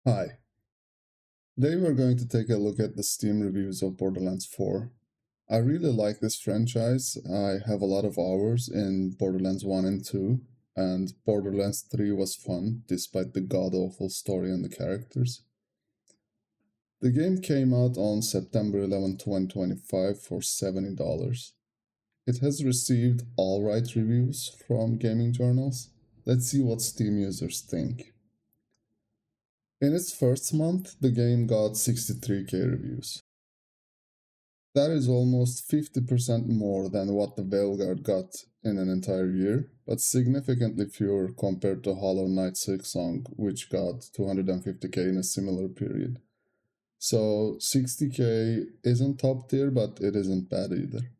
Hi. Today we're going to take a look at the Steam reviews of Borderlands 4. I really like this franchise. I have a lot of hours in Borderlands 1 and 2, and Borderlands 3 was fun, despite the god-awful story and the characters. The game came out on September 11, 2025 for $70. It has received alright reviews from gaming journals. Let's see what Steam users think. In its first month, the game got 63k reviews. That is almost 50% more than what the Veilguard got in an entire year, but significantly fewer compared to Hollow Knight Silksong, which got 250k in a similar period. So 60k isn't top tier, but it isn't bad either.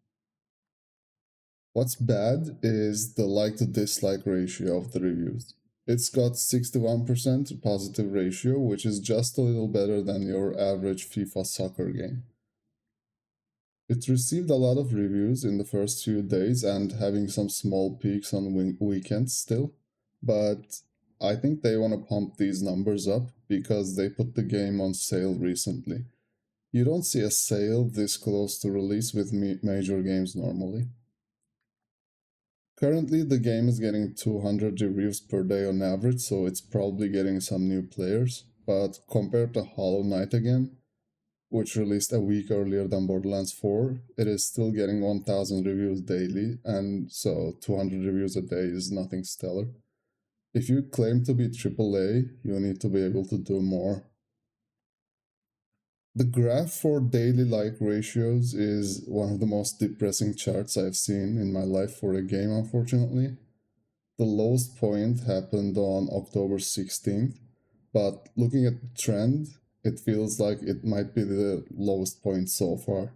What's bad is the like to dislike ratio of the reviews. It's got 61% positive ratio, which is just a little better than your average FIFA soccer game. It received a lot of reviews in the first few days and having some small peaks on weekends still, but I think they want to pump these numbers up because they put the game on sale recently. You don't see a sale this close to release with major games normally. Currently, the game is getting 200 reviews per day on average, so it's probably getting some new players. But compared to Hollow Knight again, which released a week earlier than Borderlands 4, it is still getting 1000 reviews daily, and so 200 reviews a day is nothing stellar. If you claim to be AAA, you need to be able to do more. The graph for daily like ratios is one of the most depressing charts I've seen in my life for a game, unfortunately. The lowest point happened on October 16th, but looking at the trend, it feels like it might be the lowest point so far.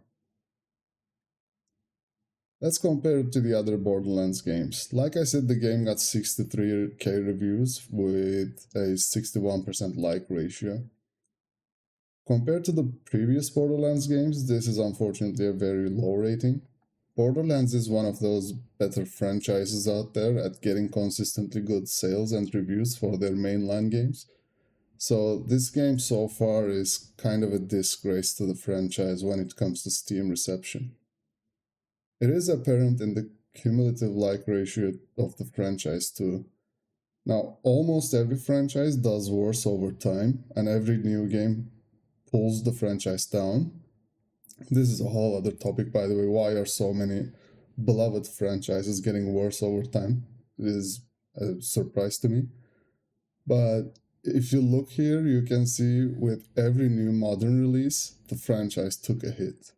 Let's compare it to the other Borderlands games. Like I said, the game got 63k reviews with a 61% like ratio. Compared to the previous Borderlands games, this is unfortunately a very low rating. Borderlands is one of those better franchises out there at getting consistently good sales and reviews for their mainline games. So this game so far is kind of a disgrace to the franchise when it comes to Steam reception. It is apparent in the cumulative like ratio of the franchise too. Now, almost every franchise does worse over time, and every new game pulls the franchise down. This is a whole other topic, by the way. Why are so many beloved franchises getting worse over time? It is a surprise to me. But if you look here, you can see with every new modern release, the franchise took a hit.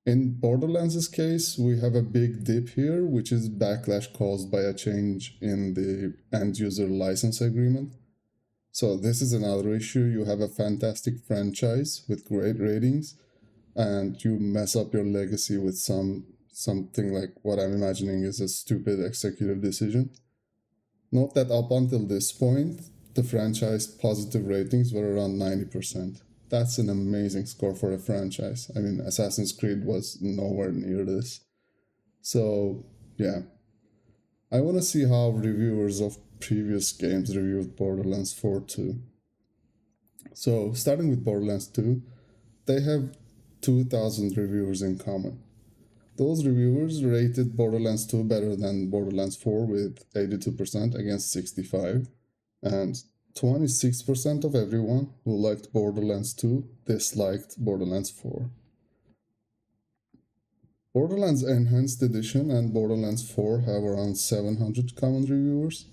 In Borderlands' case, we have a big dip here, which is backlash caused by a change in the end user license agreement. So this is another issue. You have a fantastic franchise with great ratings, and you mess up your legacy with something like what I'm imagining is a stupid executive decision. Note that up until this point, the franchise positive ratings were around 90%. That's an amazing score for a franchise. I mean, Assassin's Creed was nowhere near this. So, yeah. I want to see how reviewers of previous games reviewed Borderlands 4 too. So, starting with Borderlands 2, they have 2000 reviewers in common. Those reviewers rated Borderlands 2 better than Borderlands 4 with 82% against 65, and 26% of everyone who liked Borderlands 2 disliked Borderlands 4. Borderlands Enhanced Edition and Borderlands 4 have around 700 common reviewers.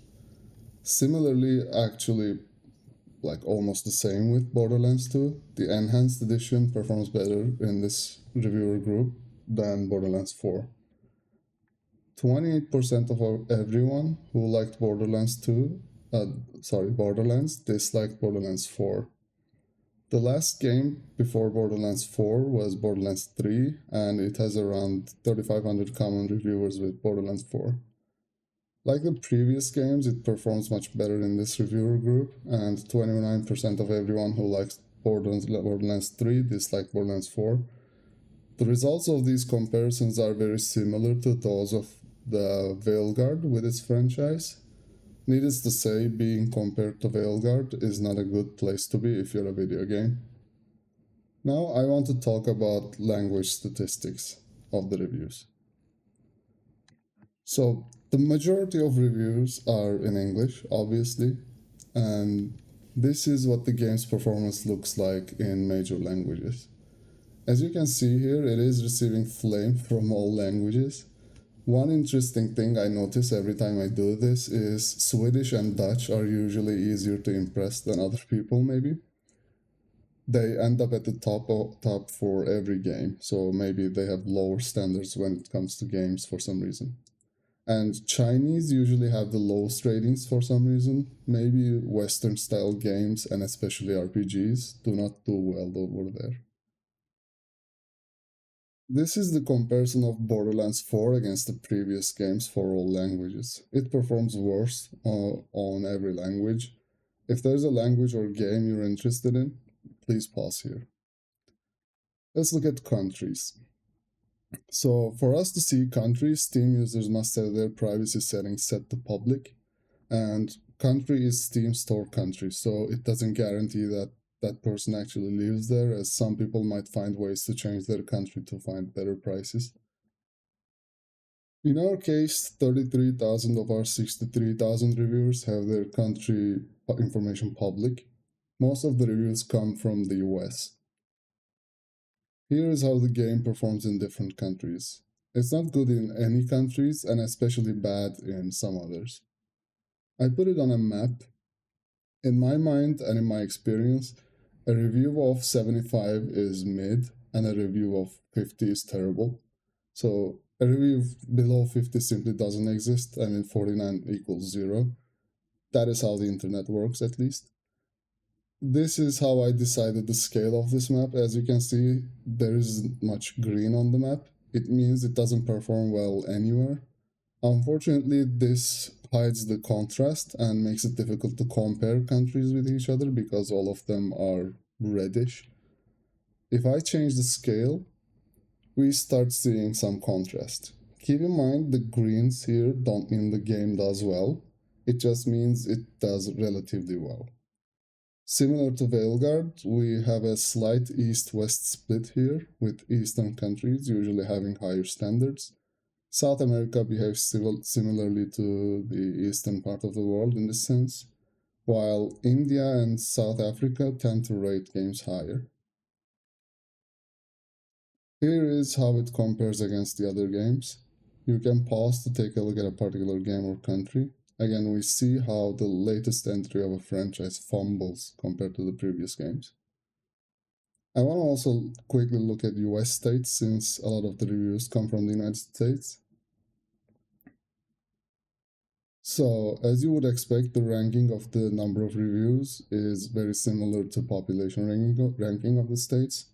Similarly, actually, like almost the same with Borderlands 2, the Enhanced Edition performs better in this reviewer group than Borderlands 4. 28% of everyone who liked Borderlands disliked Borderlands 4. The last game before Borderlands 4 was Borderlands 3, and it has around 3,500 common reviewers with Borderlands 4. Like the previous games, it performs much better in this reviewer group, and 29% of everyone who likes Borderlands 3 disliked Borderlands 4. The results of these comparisons are very similar to those of the Veilguard with its franchise. Needless to say, being compared to Veilguard is not a good place to be if you're a video game. Now I want to talk about language statistics of the reviews. So the majority of reviews are in English, obviously, and this is what the game's performance looks like in major languages. As you can see here, it is receiving flame from all languages. One interesting thing I notice every time I do this is Swedish and Dutch are usually easier to impress than other people, maybe. They end up at the top for every game, so maybe they have lower standards when it comes to games for some reason. And Chinese usually have the lowest ratings for some reason. Maybe Western style games and especially RPGs do not do well over there. This is the comparison of Borderlands 4 against the previous games for all languages. It performs worse on every language. If there's a language or game you're interested in, please pause here. Let's look at countries. So for us to see countries, Steam users must have their privacy settings set to public, and country is Steam store country, so it doesn't guarantee that that person actually lives there, as some people might find ways to change their country to find better prices. In our case, 33,000 of our 63,000 reviewers have their country information public. Most of the reviews come from the US. Here is how the game performs in different countries. It's not good in any countries, and especially bad in some others. I put it on a map. In my mind and in my experience, a review of 75 is mid, and a review of 50 is terrible. So a review below 50 simply doesn't exist. I mean, 49 equals 0. That is how the internet works, at least. This is how I decided the scale of this map. As you can see, there isn't much green on the map. It means it doesn't perform well anywhere. Unfortunately, this hides the contrast and makes it difficult to compare countries with each other because all of them are reddish. If I change the scale, we start seeing some contrast. Keep in mind the greens here don't mean the game does well. It just means it does relatively well. Similar to Veilguard, we have a slight east-west split here, with eastern countries usually having higher standards. South America behaves similarly to the eastern part of the world in this sense, while India and South Africa tend to rate games higher. Here is how it compares against the other games. You can pause to take a look at a particular game or country. Again, we see how the latest entry of a franchise fumbles compared to the previous games. I want to also quickly look at US states since a lot of the reviews come from the United States. So, as you would expect, the ranking of the number of reviews is very similar to population ranking of the states.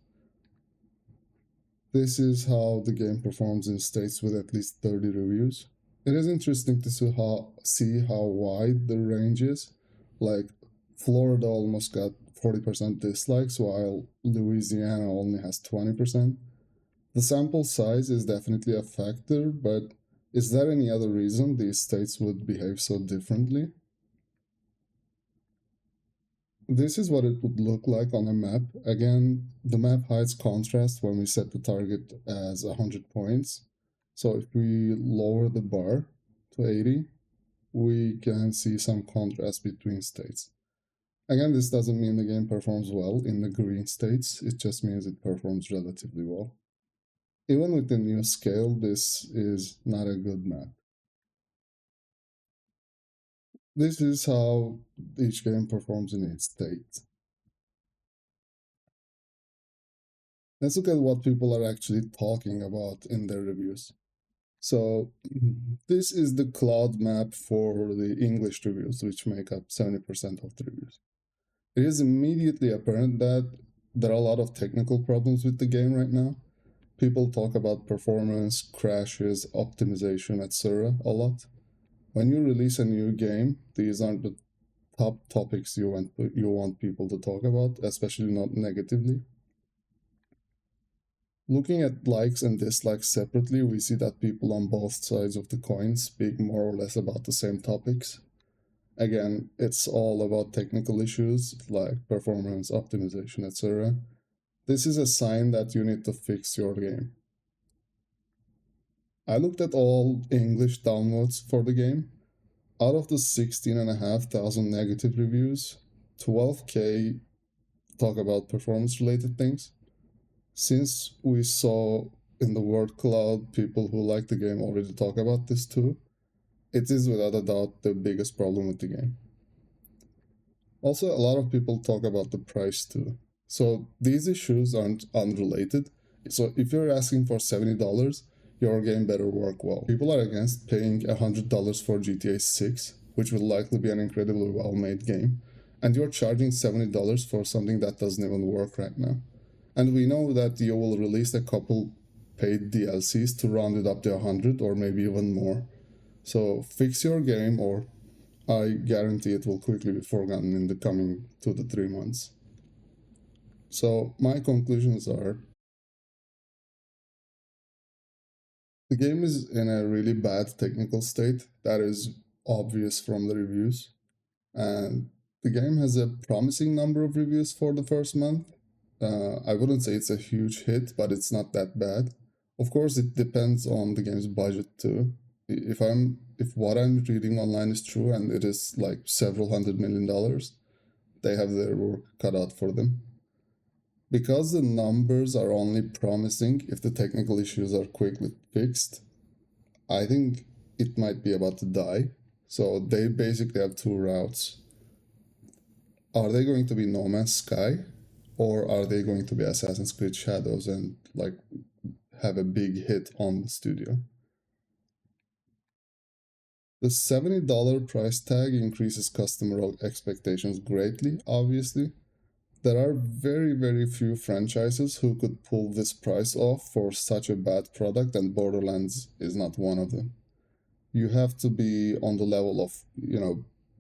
This is how the game performs in states with at least 30 reviews. It is interesting to see how wide the range is. Like, Florida almost got 40% dislikes, while Louisiana only has 20%. The sample size is definitely a factor, but is there any other reason these states would behave so differently? This is what it would look like on a map. Again, the map hides contrast when we set the target as 100 points. So if we lower the bar to 80, we can see some contrast between states. Again, this doesn't mean the game performs well in the green states, it just means it performs relatively well. Even with the new scale, this is not a good map. This is how each game performs in its state. Let's look at what people are actually talking about in their reviews. So this is the cloud map for the English reviews, which make up 70% of the reviews. It is immediately apparent that there are a lot of technical problems with the game right now. People talk about performance, crashes, optimization, etc. a lot. When you release a new game, these aren't the top topics you want people to talk about, especially not negatively. Looking at likes and dislikes separately, we see that people on both sides of the coin speak more or less about the same topics. Again, it's all about technical issues like performance, optimization, etc. This is a sign that you need to fix your game. I looked at all English downloads for the game. Out of the 16,500 negative reviews, 12K talk about performance related things. Since we saw in the word cloud people who like the game already talk about this too, it is without a doubt the biggest problem with the game. Also, a lot of people talk about the price too. So these issues aren't unrelated. So if you're asking for $70, your game better work well. People are against paying $100 for GTA 6, which will likely be an incredibly well-made game, and you're charging $70 for something that doesn't even work right now. And we know that you will release a couple paid DLCs to round it up to 100 or maybe even more. So fix your game, or I guarantee it will quickly be forgotten in the coming 2 to 3 months. So my conclusions are: the game is in a really bad technical state that is obvious from the reviews, and the game has a promising number of reviews for the first month. I wouldn't say it's a huge hit, but it's not that bad. Of course, it depends on the game's budget too. If what I'm reading online is true and it is like several $100 million, they have their work cut out for them. Because the numbers are only promising if the technical issues are quickly fixed, I think it might be about to die. So they basically have two routes. Are they going to be No Man's Sky, or are they going to be Assassin's Creed Shadows and like have a big hit on the studio? The $70 price tag increases customer expectations greatly, obviously. There are very, very few franchises who could pull this price off for such a bad product, and Borderlands is not one of them. You have to be on the level of,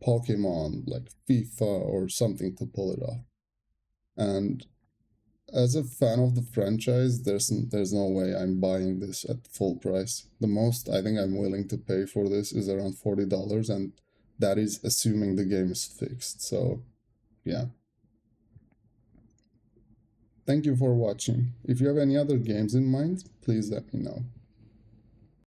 Pokemon, like FIFA or something to pull it off. And as a fan of the franchise, there's no way I'm buying this at full price. The most I think I'm willing to pay for this is around $40, and that is assuming the game is fixed. So, yeah. Thank you for watching. If you have any other games in mind, please let me know.